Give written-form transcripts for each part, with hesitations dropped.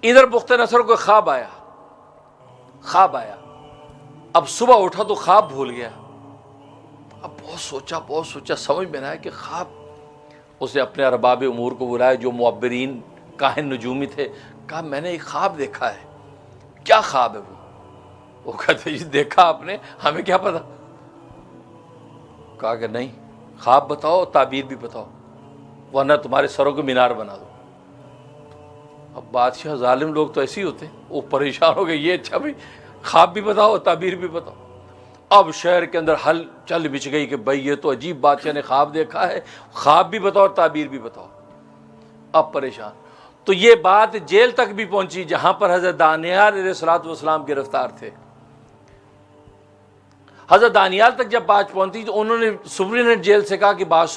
ادھر بخت نصر کو خواب آیا، اب صبح اٹھا تو خواب بھول گیا۔ اب بہت سوچا، سمجھ میں نہ آیا کہ خواب۔ اس نے اپنے ارباب امور کو بلایا جو معبرین کاہن نجومی تھے، کہا میں نے ایک خواب دیکھا ہے۔ کیا خواب ہے وہ کہتے جی دیکھا آپ نے، ہمیں کیا پتا۔ کہا کہ نہیں، خواب بتاؤ، تعبیر بھی بتاؤ، ورنہ تمہارے سروں کو مینار بنا دو۔ اب بادشاہ ظالم لوگ تو ایسے ہی ہوتے ہیں، وہ پریشان ہو گئے، یہ اچھا بھائی خواب بھی بتاؤ تعبیر بھی بتاؤ۔ اب شہر کے اندر ہل چل بچ گئی کہ بھائی یہ تو عجیب بادشاہ نے خواب دیکھا ہے، خواب بھی بتاؤ تعبیر بھی بتاؤ۔ اب پریشان، تو یہ بات جیل تک بھی پہنچی جہاں پر حضرت دانیال علیہ الصلوۃ والسلام گرفتار تھے۔ حضرت دانیال تک جب بات پہنچی تو انہوں نے سپرینٹینڈنٹ جیل سے کہا کہ بات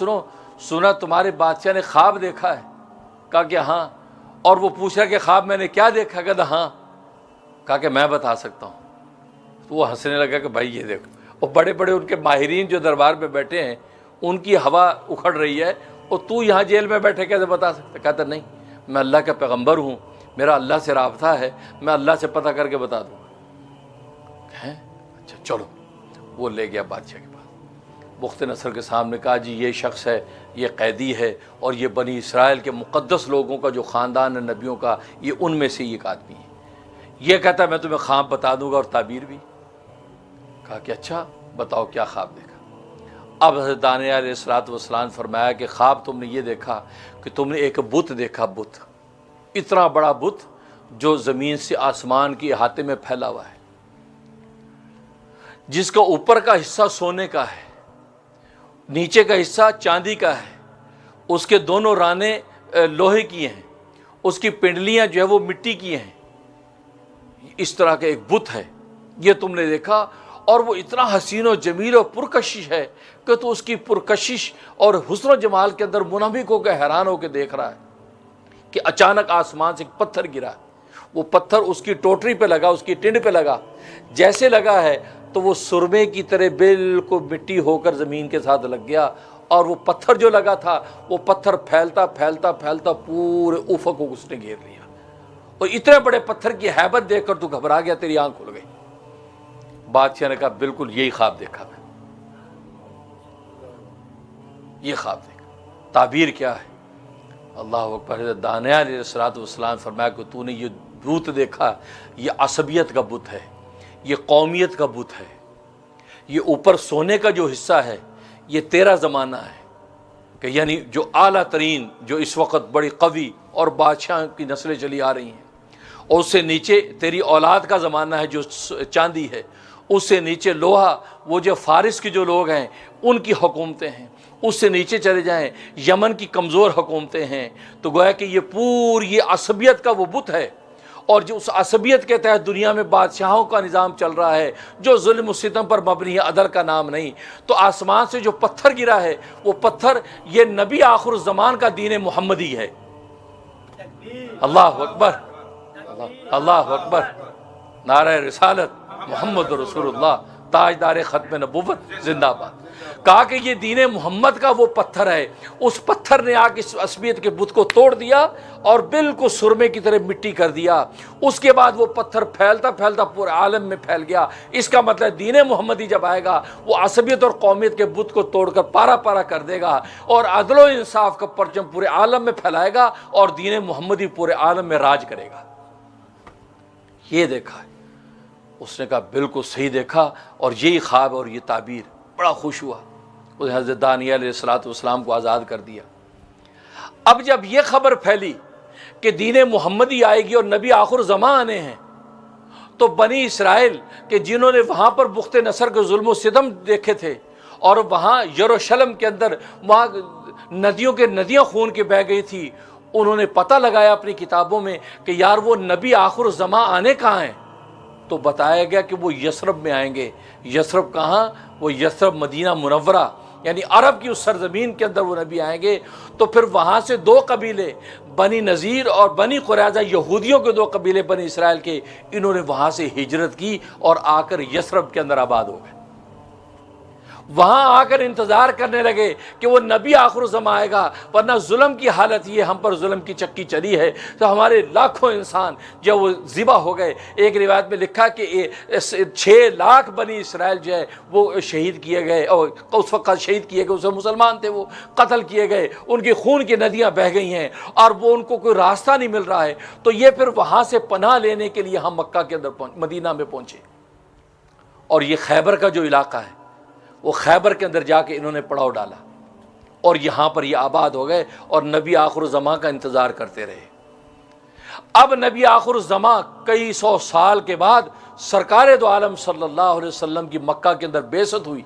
سنا تمہارے بادشاہ نے خواب دیکھا ہے؟ کہا کہ ہاں۔ اور وہ پوچھا کہ خواب میں نے کیا دیکھا؟ کہا ہاں۔ کہا کہ میں بتا سکتا ہوں۔ تو وہ ہنسنے لگا کہ بھائی یہ دیکھو، اور بڑے بڑے ان کے ماہرین جو دربار میں بیٹھے ہیں ان کی ہوا اکھڑ رہی ہے، اور تو یہاں جیل میں بیٹھے کیسے بتا سکتا؟ کہتا نہیں، میں اللہ کا پیغمبر ہوں، میرا اللہ سے رابطہ ہے، میں اللہ سے پتہ کر کے بتا دوں گا۔ اچھا چلو، وہ لے گیا بادشاہ کے پاس، بخت نصر کے سامنے کہا جی یہ شخص ہے، یہ قیدی ہے، اور یہ بنی اسرائیل کے مقدس لوگوں کا جو خاندان ہے نبیوں کا، یہ ان میں سے ایک آدمی ہے۔ یہ کہتا ہے میں تمہیں خواب بتا دوں گا اور تعبیر بھی۔ کہا کہ اچھا بتاؤ کیا خواب دیکھا؟ اب حضرت دانیال علیہ الصلوۃ والسلام فرمایا کہ خواب تم نے یہ دیکھا کہ تم نے ایک بت دیکھا، بت، اتنا بڑا بت جو زمین سے آسمان کی احاطے میں پھیلا ہوا ہے، جس کا اوپر کا حصہ سونے کا ہے، نیچے کا حصہ چاندی کا ہے، اس کے دونوں رانے لوہے کی ہیں، اس کی پنڈلیاں جو ہے وہ مٹی کی ہیں۔ اس طرح کا ایک بت ہے، یہ تم نے دیکھا، اور وہ اتنا حسین و جمیل و پرکشش ہے کہ تو اس کی پرکشش اور حسن و جمال کے اندر منہمک ہو کے حیران ہو کے دیکھ رہا ہے کہ اچانک آسمان سے ایک پتھر گرا، وہ پتھر اس کی ٹوٹری پہ لگا، اس کی ٹنڈ پہ لگا، جیسے لگا ہے تو وہ سرمے کی طرح بالکل مٹی ہو کر زمین کے ساتھ لگ گیا، اور وہ پتھر جو لگا تھا وہ پتھر پھیلتا پھیلتا پھیلتا پورے افق کو اس نے گھیر لیا، اور اتنے بڑے پتھر کی ہیبت دیکھ کر تو گھبرا گیا، تیری آنکھ کھل گئی۔ بادشاہ نے کہا بالکل یہی خواب دیکھا میں، یہ خواب دیکھا، تعبیر کیا ہے؟ اللہ اکبر۔ حضرت دانیال علیہ الصلوۃ والسلام فرمایا کہ تو نے یہ بت دیکھا، یہ عصبیت کا بت ہے، یہ قومیت کا بت ہے، یہ اوپر سونے کا جو حصہ ہے یہ تیرا زمانہ ہے، کہ یعنی جو اعلیٰ ترین، جو اس وقت بڑی قوی اور بادشاہ کی نسلیں چلی آ رہی ہیں، اور اس سے نیچے تیری اولاد کا زمانہ ہے جو چاندی ہے، اس سے نیچے لوہا، وہ جو فارس کے جو لوگ ہیں ان کی حکومتیں ہیں، اس سے نیچے چلے جائیں یمن کی کمزور حکومتیں ہیں۔ تو گویا کہ یہ پوری عصبیت کا وہ بت ہے، اور جو اس عصبیت کے تحت دنیا میں بادشاہوں کا نظام چل رہا ہے جو ظلم و ستم پر مبنی ہے، عدل کا نام نہیں۔ تو آسمان سے جو پتھر گرا ہے وہ پتھر یہ نبی آخر الزمان کا دین محمدی ہے۔ اللہ اکبر، اللہ اکبر، نعرہ رسالت محمد رسول اللہ، تاجدار ختم نبوت زندہ باد۔ کہا کہ یہ دین محمد کا وہ پتھر ہے، اس پتھر نے آ کے اس عصبیت کے بت کو توڑ دیا اور بالکل سرمے کی طرح مٹی کر دیا۔ اس کے بعد وہ پتھر پھیلتا پھیلتا پورے عالم میں پھیل گیا۔ اس کا مطلب دین محمدی جب آئے گا وہ عصبیت اور قومیت کے بت کو توڑ کر پارا پارا کر دے گا، اور عدل و انصاف کا پرچم پورے عالم میں پھیلائے گا، اور دین محمدی پورے عالم میں راج کرے گا۔ یہ دیکھا ہے۔ اس نے کہا بالکل صحیح دیکھا، اور یہی خواب اور یہ تعبیر۔ بڑا خوش ہوا، اس نے حضرت دانیال علیہ الصلوۃ والسلام کو آزاد کر دیا۔ اب جب یہ خبر پھیلی کہ دین محمدی آئے گی اور نبی آخر زمان آنے ہیں، تو بنی اسرائیل کہ جنہوں نے وہاں پر بخت نصر کے ظلم و ستم دیکھے تھے، اور وہاں یروشلم کے اندر وہاں ندیوں کے ندیاں خون کے بہہ گئی تھی، انہوں نے پتہ لگایا اپنی کتابوں میں کہ یار وہ نبی آخر زمان آنے کہاں ہیں؟ تو بتایا گیا کہ وہ یثرب میں آئیں گے۔ یثرب کہاں؟ وہ یثرب مدینہ منورہ، یعنی عرب کی اس سرزمین کے اندر وہ نبی آئیں گے۔ تو پھر وہاں سے دو قبیلے، بنی نذیر اور بنی قریظہ، یہودیوں کے دو قبیلے بنی اسرائیل کے، انہوں نے وہاں سے ہجرت کی اور آ کر یثرب کے اندر آباد ہو گئے۔ وہاں آ کر انتظار کرنے لگے کہ وہ نبی آخر الزمان آئے گا، ورنہ ظلم کی حالت یہ ہم پر ظلم کی چکی چلی ہے، تو ہمارے لاکھوں انسان جو وہ ذبح ہو گئے۔ ایک روایت میں لکھا کہ 6 لاکھ بنی اسرائیل جو ہے وہ شہید کیے گئے، اور اس وقت شہید کیے گئے، اس میں مسلمان تھے، وہ قتل کیے گئے، ان کی خون کی ندیاں بہہ گئی ہیں، اور وہ ان کو کوئی راستہ نہیں مل رہا ہے۔ تو یہ پھر وہاں سے پناہ لینے کے لیے ہم مکہ کے اندر مدینہ میں پہنچے، اور یہ خیبر کا جو علاقہ ہے وہ خیبر کے اندر جا کے انہوں نے پڑاؤ ڈالا، اور یہاں پر یہ آباد ہو گئے، اور نبی آخر الزمان کا انتظار کرتے رہے۔ اب نبی آخر الزمان کئی سو سال کے بعد سرکار دو عالم صلی اللہ علیہ وسلم کی مکہ کے اندر بعثت ہوئی۔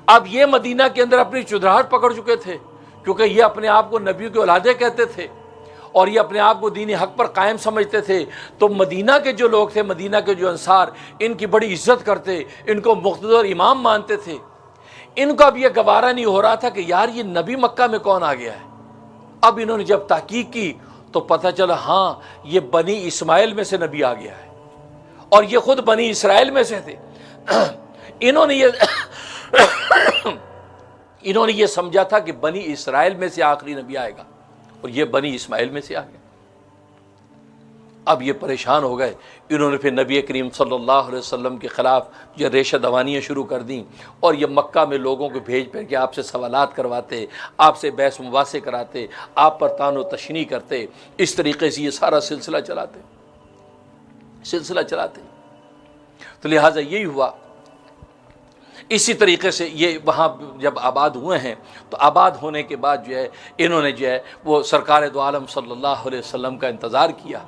اب یہ مدینہ کے اندر اپنی چودراہٹ پکڑ چکے تھے، کیونکہ یہ اپنے آپ کو نبیوں کے اولادے کہتے تھے، اور یہ اپنے آپ کو دین حق پر قائم سمجھتے تھے۔ تو مدینہ کے جو لوگ تھے، مدینہ کے جو انصار، ان کی بڑی عزت کرتے، ان کو مقتدر امام مانتے تھے۔ ان کو اب یہ گوارا نہیں ہو رہا تھا کہ یار یہ نبی مکہ میں کون آ گیا ہے۔ اب انہوں نے جب تحقیق کی تو پتہ چلا ہاں یہ بنی اسماعیل میں سے نبی آ گیا ہے، اور یہ خود بنی اسرائیل میں سے تھے۔ انہوں نے یہ سمجھا تھا کہ بنی اسرائیل میں سے آخری نبی آئے گا، اور یہ بنی اسماعیل میں سے آ گیا۔ اب یہ پریشان ہو گئے، انہوں نے پھر نبی کریم صلی اللہ علیہ وسلم کے خلاف یہ ریشہ دوانیاں شروع کر دیں، اور یہ مکہ میں لوگوں کو بھیج کے آپ سے سوالات کرواتے، آپ سے بحث مباحثے کراتے، آپ پر طعن و تشنیع کرتے۔ اس طریقے سے یہ سارا سلسلہ چلاتے۔ تو لہٰذا یہی ہوا۔ اسی طریقے سے یہ وہاں جب آباد ہوئے ہیں، تو آباد ہونے کے بعد جو ہے انہوں نے جو ہے وہ سرکار دو عالم صلی اللہ علیہ وسلم کا انتظار کیا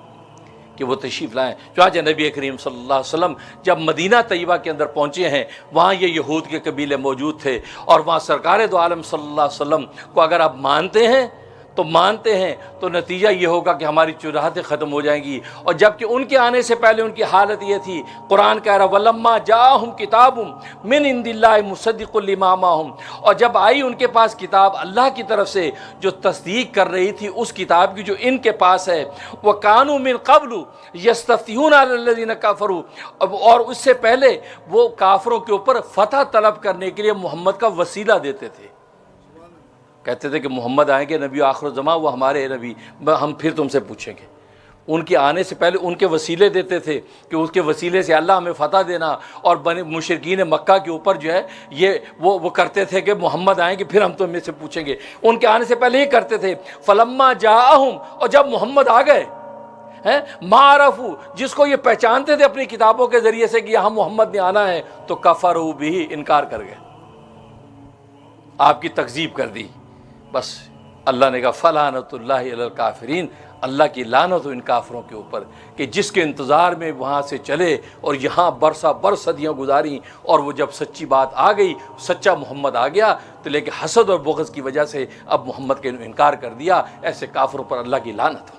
کہ وہ تشریف لائیں۔ چنانچہ نبی کریم صلی اللہ علیہ وسلم جب مدینہ طیبہ کے اندر پہنچے ہیں، وہاں یہ یہود کے قبیلے موجود تھے، اور وہاں سرکار دو عالم صلی اللہ علیہ وسلم کو اگر آپ مانتے ہیں تو نتیجہ یہ ہوگا کہ ہماری چراہتیں ختم ہو جائیں گی۔ اور جبکہ ان کے آنے سے پہلے ان کی حالت یہ تھی، قرآن کہہ رہا وَلَمَّا جَاءَهُمْ كِتَابٌ مِّنْ عِندِ اللَّهِ مُصَدِّقٌ لِّمَا مَعَهُمْ، اور جب آئی ان کے پاس کتاب اللہ کی طرف سے جو تصدیق کر رہی تھی اس کتاب کی جو ان کے پاس ہے، وَكَانُوا مِن قَبْلُ يَسْتَفْتِحُونَ عَلَى الَّذِينَ كَفَرُوا، اور اس سے پہلے وہ کافروں کے اوپر فتح طلب کرنے کے لیے محمد کا وسیلہ دیتے تھے، کہتے تھے کہ محمد آئیں گے نبی آخر الزمان، وہ ہمارے نبی، ہم پھر تم سے پوچھیں گے۔ ان کے آنے سے پہلے ان کے وسیلے دیتے تھے کہ اس کے وسیلے سے اللہ ہمیں فتح دینا، اور مشرکین مکہ کے اوپر جو ہے یہ وہ کرتے تھے کہ محمد آئیں گے پھر ہم تم سے پوچھیں گے۔ ان کے آنے سے پہلے یہ کرتے تھے۔ فلما جاءہم، اور جب محمد آ گئے ما عرفوا، جس کو یہ پہچانتے تھے اپنی کتابوں کے ذریعے سے کہ یہاں محمد نے آنا ہے، تو کفروا بھی، انکار کر گئے، آپ کی تکذیب کر دی۔ بس اللہ نے کہا فلعنۃ اللہ علی الکافرین، اللہ کی لعنت ہو ان کافروں کے اوپر کہ جس کے انتظار میں وہاں سے چلے اور یہاں برسا برس صدیاں گزاریں، اور وہ جب سچی بات آ گئی، سچا محمد آ گیا، تو لیکن حسد اور بغض کی وجہ سے اب محمد کا انکار کر دیا۔ ایسے کافروں پر اللہ کی لعنت ہو۔